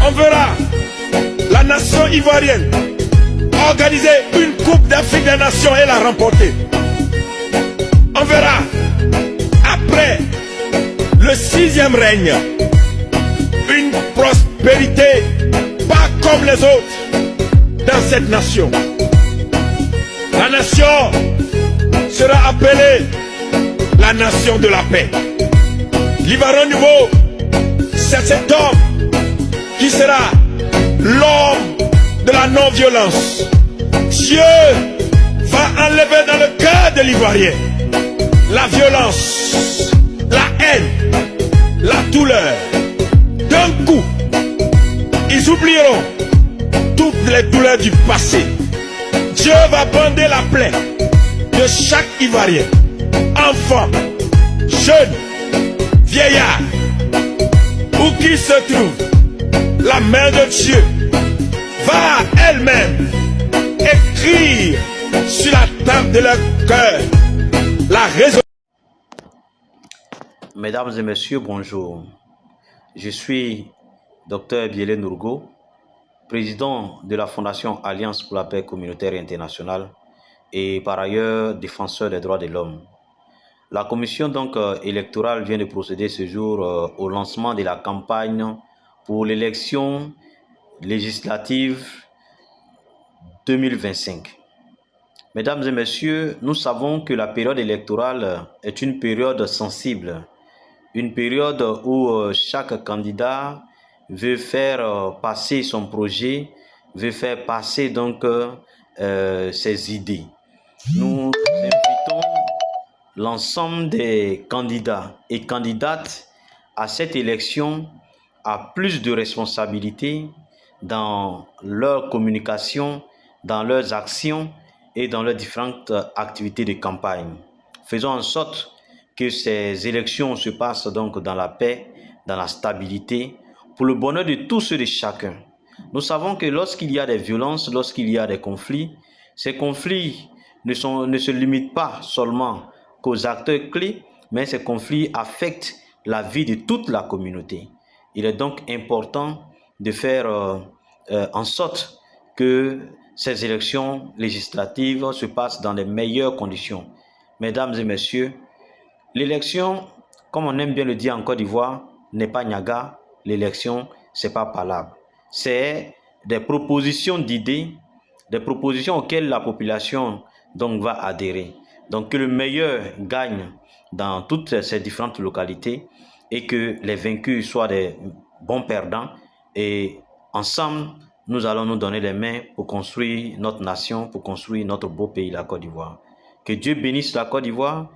On verra la nation ivoirienne organiser une Coupe d'Afrique des Nations et la remporter. On verra après le 6e règne une prospérité pas comme les autres dans cette nation. La nation sera appelée la nation de la paix. L'Ivoirien nouveau, c'est cet homme qui sera l'homme de la non-violence. Dieu va enlever dans le cœur de l'Ivoirien la violence, la haine, la douleur. D'un coup, ils oublieront toutes les douleurs du passé. Dieu va bander la plaie de chaque Ivoirien, enfant, jeune, vieillard, où qu'il se trouve. La main de Dieu va elle-même écrire sur la table de leur cœur la raison. Mesdames et messieurs, bonjour. Je suis Dr Biélé Nourgo, président de la Fondation Alliance pour la paix communautaire et internationale et par ailleurs défenseur des droits de l'homme. La commission électorale vient de procéder ce jour au lancement de la campagne pour l'élection législative 2025. Mesdames et messieurs, nous savons que la période électorale est une période sensible, une période où chaque candidat veut faire passer son projet, veut faire passer ses idées. Nous invitons l'ensemble des candidats et candidates à cette élection à plus de responsabilités dans leur communication, dans leurs actions et dans leurs différentes activités de campagne. Faisons en sorte que ces élections se passent donc dans la paix, dans la stabilité, pour le bonheur de tous et de chacun. Nous savons que lorsqu'il y a des violences, lorsqu'il y a des conflits, ces conflits ne se limitent pas seulement qu'aux acteurs clés, mais ces conflits affectent la vie de toute la communauté. Il est donc important de faire en sorte que ces élections législatives se passent dans les meilleures conditions. Mesdames et messieurs, l'élection, comme on aime bien le dire en Côte d'Ivoire, n'est pas Niaga. L'élection, c'est pas palabre. C'est des propositions d'idées, des propositions auxquelles la population va adhérer. Donc que le meilleur gagne dans toutes ces différentes localités et que les vaincus soient des bons perdants. Et ensemble, nous allons nous donner les mains pour construire notre nation, pour construire notre beau pays, la Côte d'Ivoire. Que Dieu bénisse la Côte d'Ivoire